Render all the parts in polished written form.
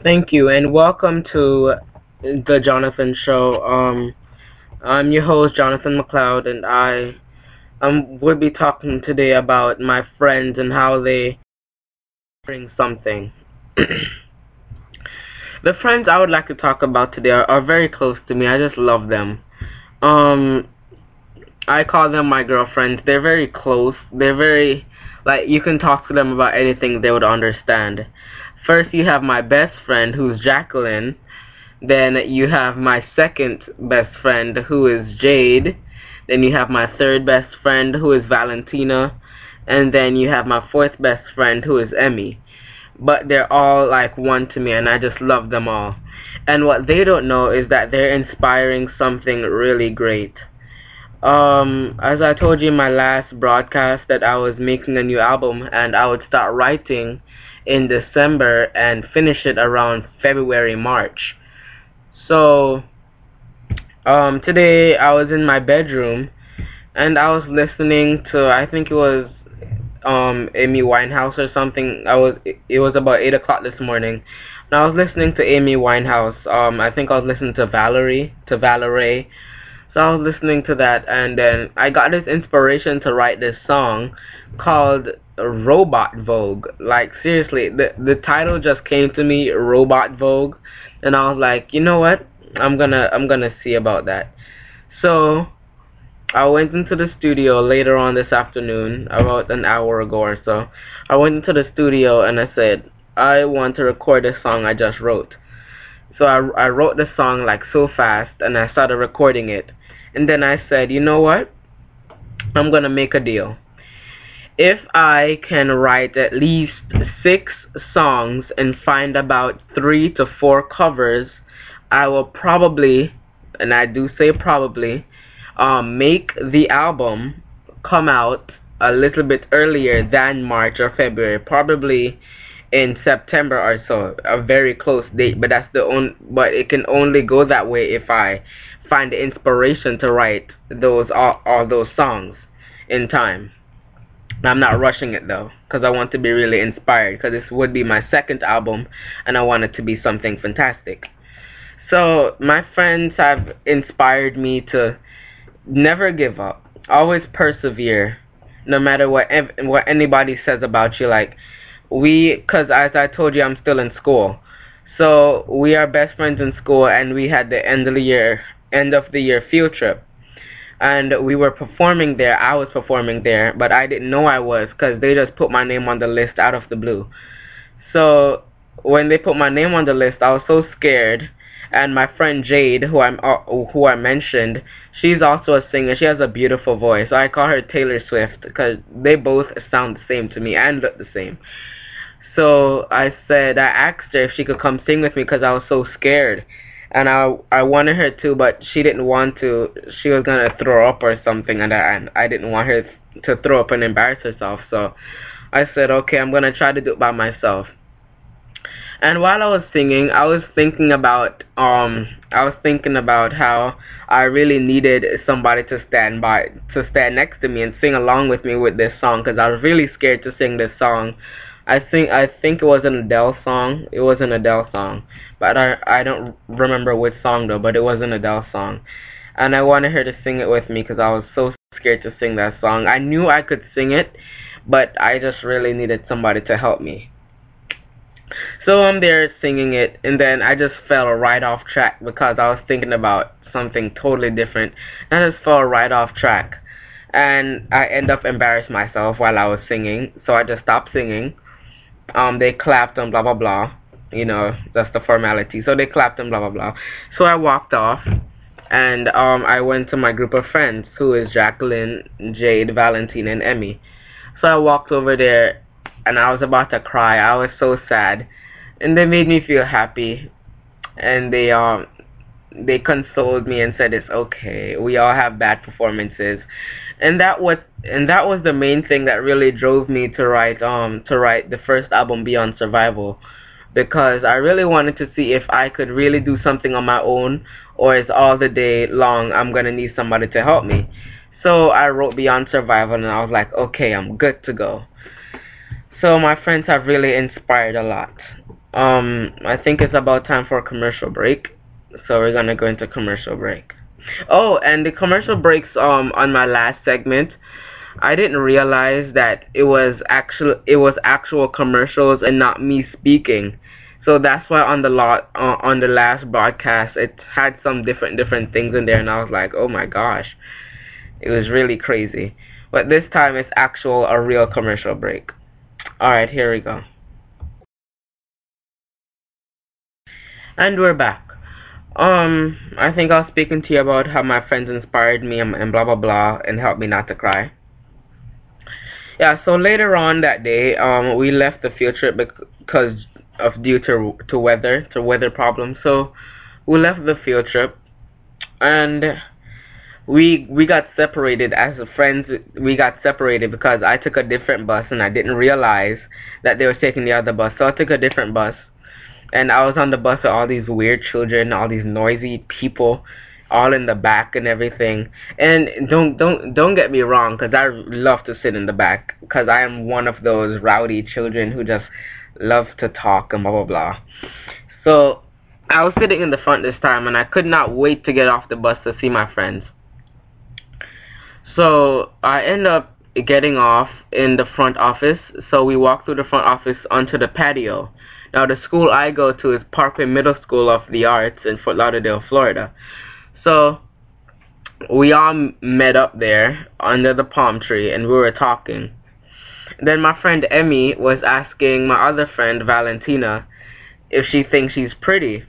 Thank you, and welcome to the Jonathan Show. I'm your host, Jonathan McLeod, and I will be talking today about my friends and how they bring something. The friends I would like to talk about today are very close to me. I just love them. Um, I call them my girlfriends. They're very close. They're very, like, you can talk to them about anything, they would understand. First, you have my best friend, who's Jacqueline. Then you have my second best friend, who is Jade. Then you have my third best friend, who is Valentina. And then you have my fourth best friend, who is Emmy. But they're all like one to me, and I just love them all. And what they don't know is that they're inspiring something really great. As I told you in my last broadcast, that I was making a new album, and I would start writing in December and finish it around February, March. So, today I was in my bedroom and I was listening to, I think it was, Amy Winehouse or something. It was about 8 o'clock this morning. And I was listening to Amy Winehouse. I think I was listening to Valerie. So I was listening to that, and then I got this inspiration to write this song called Robot Vogue. Like, seriously, the title just came to me, Robot Vogue, and I was like, you know what? I'm gonna see about that. So I went into the studio later on this afternoon, about an hour ago or so. I went into the studio and I said, I want to record this song I just wrote. So I wrote the song like so fast, and I started recording it. And then I said, you know what? I'm gonna make a deal. If I can write at least 6 songs and find about 3 to 4 covers, I will probably, and I do say probably, make the album come out a little bit earlier than March or February, probably in September or so, a very close date. But but it can only go that way if I find the inspiration to write all those songs in time. I'm not rushing it though, because I want to be really inspired, because this would be my second album and I want it to be something fantastic. So my friends have inspired me to never give up, always persevere, no matter what anybody says about you. Like, because as I told you, I'm still in school, so we are best friends in school, and we had the end of the year field trip, and we were performing there. I was performing there, but I didn't know I was, because they just put my name on the list out of the blue. So when they put my name on the list, I was so scared. And my friend Jade, who I mentioned, she's also a singer. She has a beautiful voice. So I call her Taylor Swift, because they both sound the same to me and look the same. So I asked her if she could come sing with me, because I was so scared. And I wanted her to, but she didn't want to. She was going to throw up or something, and I didn't want her to throw up and embarrass herself. So I said, okay, I'm going to try to do it by myself. And while I was singing, I was thinking about how I really needed somebody to stand next to me and sing along with me with this song, because I was really scared to sing this song. I think it was an Adele song. It was an Adele song, but I don't remember which song though. But it was an Adele song, and I wanted her to sing it with me, because I was so scared to sing that song. I knew I could sing it, but I just really needed somebody to help me. So I'm there singing it, and then I just fell right off track, because I was thinking about something totally different. I just fell right off track, and I end up embarrassing myself while I was singing, so I just stopped singing. They clapped and blah blah blah, that's the formality. So they clapped and blah blah blah. So I walked off, and I went to my group of friends, who is Jacqueline, Jade, Valentina, and Emmy. So I walked over there, and I was about to cry. I was so sad, and they made me feel happy, and they consoled me and said it's okay. We all have bad performances, and that was the main thing that really drove me to write the first album, Beyond Survival, because I really wanted to see if I could really do something on my own, or is all the day long I'm gonna need somebody to help me. So I wrote Beyond Survival, and I was like, okay, I'm good to go. So my friends have really inspired a lot. I think it's about time for a commercial break. So we're gonna go into commercial break. Oh, and the commercial breaks on my last segment, I didn't realize that it was actual commercials and not me speaking. So that's why on the last broadcast it had some different things in there, and I was like, oh my gosh, it was really crazy. But this time it's actual a real commercial break. All right, here we go. And we're back. I think I was speaking to you about how my friends inspired me and blah blah blah and helped me not to cry. Yeah, so later on that day, we left the field trip because of due to weather problems. So we left the field trip, and we got separated as friends. We got separated because I took a different bus and I didn't realize that they were taking the other bus. So I took a different bus, and I was on the bus with all these weird children, all these noisy people, all in the back and everything. And don't get me wrong, because I love to sit in the back, because I am one of those rowdy children who just love to talk and blah blah blah. So I was sitting in the front this time, and I could not wait to get off the bus to see my friends. So I end up getting off in the front office. So we walk through the front office onto the patio. Now the school I go to is Parkway Middle School of the Arts in Fort Lauderdale, Florida. So we all met up there under the palm tree and we were talking. Then my friend Emmy was asking my other friend Valentina if she thinks she's pretty.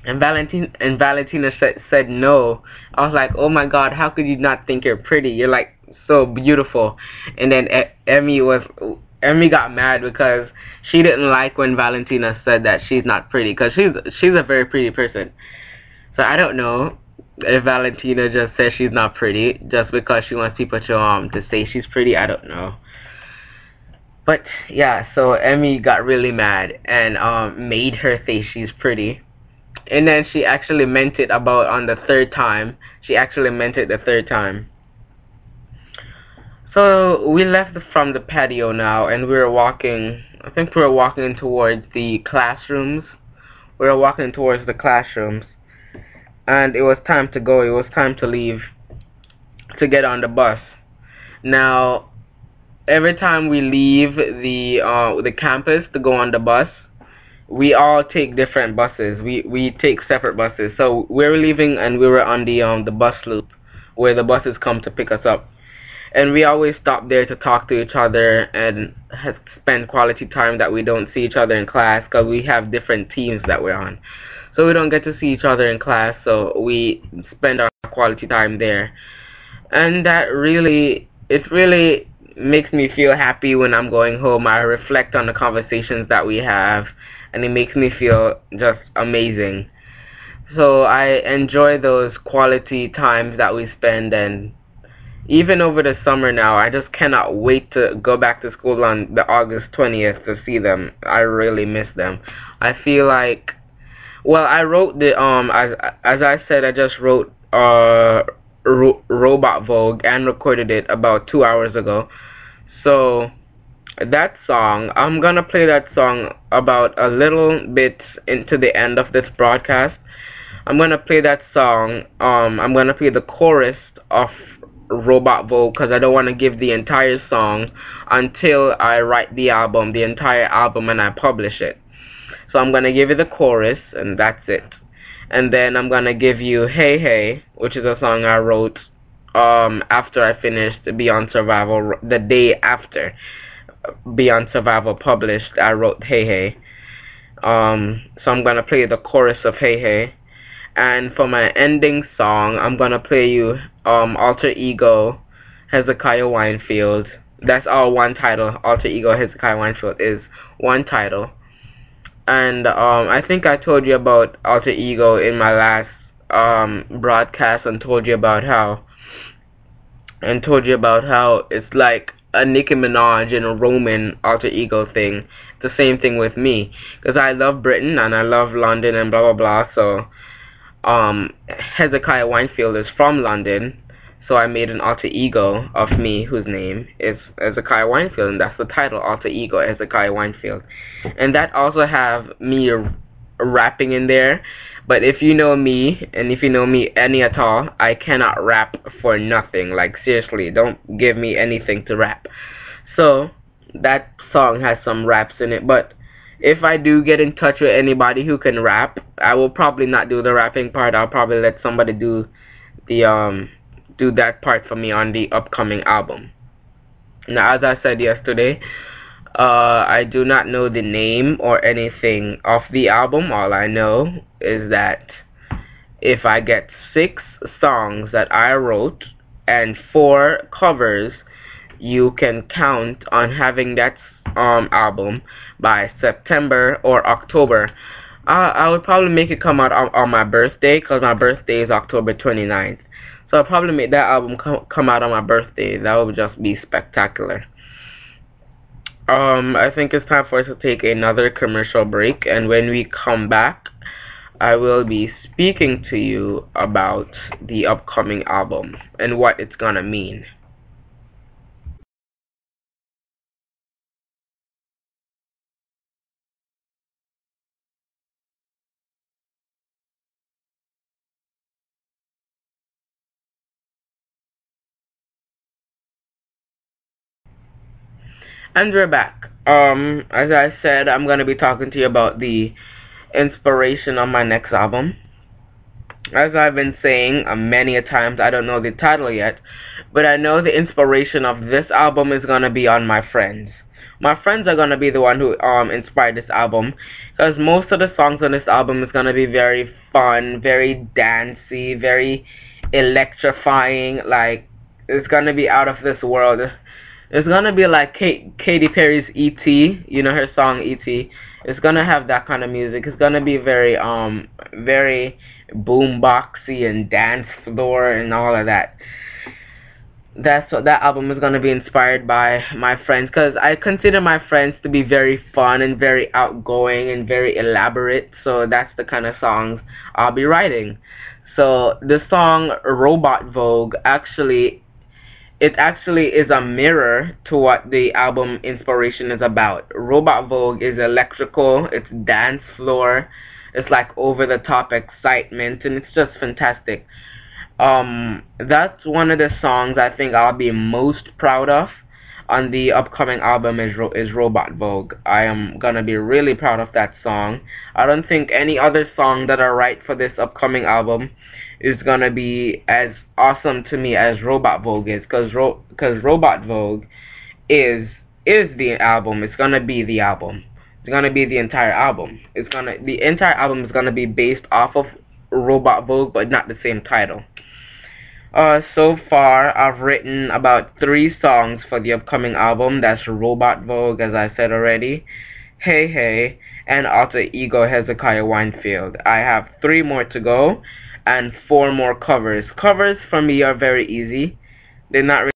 And Valentina said no. I was like, oh my god, how could you not think you're pretty? You're like so beautiful. And then Emmy got mad because she didn't like when Valentina said that she's not pretty, because she's a very pretty person. So I don't know if Valentina just says she's not pretty just because she wants people to say she's pretty. I don't know. But yeah, so Emmy got really mad and made her say she's pretty. And then she actually meant it about on the third time. She actually meant it the third time. So we left from the patio now, and we were walking. I think we were walking towards the classrooms. We were walking towards the classrooms, and it was time to go. It was time to leave to get on the bus. Now, every time we leave the campus to go on the bus, we all take different buses. We take separate buses. So we were leaving, and we were on the bus loop where the buses come to pick us up. And we always stop there to talk to each other and spend quality time that we don't see each other in class, because we have different teams that we're on. So we don't get to see each other in class, so we spend our quality time there. And it really makes me feel happy when I'm going home. I reflect on the conversations that we have, and it makes me feel just amazing. So I enjoy those quality times that we spend, and even over the summer now, I just cannot wait to go back to school on the August 20th to see them. I really miss them. I feel like, well, I wrote as I said, I just wrote Robot Vogue and recorded it about 2 hours ago. So that song, I'm gonna play that song about a little bit into the end of this broadcast. I'm gonna play that song. I'm gonna play the chorus of Robot Vogue, because I don't want to give the entire song until I write the entire album, and I publish it. So I'm gonna give you the chorus, and that's it. And then I'm gonna give you Hey Hey, which is a song I wrote after I finished Beyond Survival. The day after Beyond Survival published, I wrote Hey Hey. So I'm gonna play the chorus of Hey Hey. And for my ending song, I'm gonna play you Alter Ego, Hezekiah Winefield. That's all one title. Alter Ego, Hezekiah Winefield is one title. And I think I told you about Alter Ego in my last broadcast, and told you about how it's like a Nicki Minaj and a Roman Alter Ego thing. The same thing with me, because I love Britain and I love London and blah blah blah. So Hezekiah Winefield is from London, So I made an alter ego of me whose name is Hezekiah Winefield, and that's the title, Alter Ego Hezekiah Winefield. And that also have me rapping in there. But if you know me, and if you know me any at all, I cannot rap for nothing. Like, seriously, don't give me anything to rap. So that song has some raps in it, but if I do get in touch with anybody who can rap, I will probably not do the rapping part. I'll probably let somebody do the do that part for me on the upcoming album. Now, as I said yesterday, I do not know the name or anything of the album. All I know is that if I get 6 songs that I wrote and 4 covers, you can count on having that album by September or October. I would probably make it come out on my birthday, because my birthday is October 29th. So I'll probably make that album come out on my birthday. That would just be spectacular. I think it's time for us to take another commercial break, and when we come back, I will be speaking to you about the upcoming album and what it's gonna mean. And we're back. As I said, I'm gonna be talking to you about the inspiration on my next album. As I've been saying many a times, I don't know the title yet, but I know the inspiration of this album is gonna be on my friends. My friends are gonna be the one who inspired this album, because most of the songs on this album is gonna be very fun, very dancey, very electrifying. Like, it's gonna be out of this world. It's gonna be like Katy Perry's E.T., you know, her song E.T. It's gonna have that kind of music. It's gonna be very very boomboxy and dance floor and all of that. That's what that album is gonna be inspired by my friends, because I consider my friends to be very fun and very outgoing and very elaborate. So that's the kind of songs I'll be writing. So the song Robot Vogue actually is a mirror to what the album inspiration is about. Robot Vogue is electrical, it's dance floor, it's like over the top excitement, and it's just fantastic. That's one of the songs I think I'll be most proud of on the upcoming album is Robot Vogue. I am gonna be really proud of that song. I don't think any other song that I write for this upcoming album is gonna be as awesome to me as Robot Vogue is, because Robot Vogue is the album. It's gonna be the album. It's gonna be the entire album. The entire album is gonna be based off of Robot Vogue, but not the same title. So far, I've written about 3 songs for the upcoming album. That's Robot Vogue, as I said already, Hey Hey, and Alter Ego Hezekiah Winefield. I have 3 more to go, and 4 more covers. Covers for me are very easy. They're not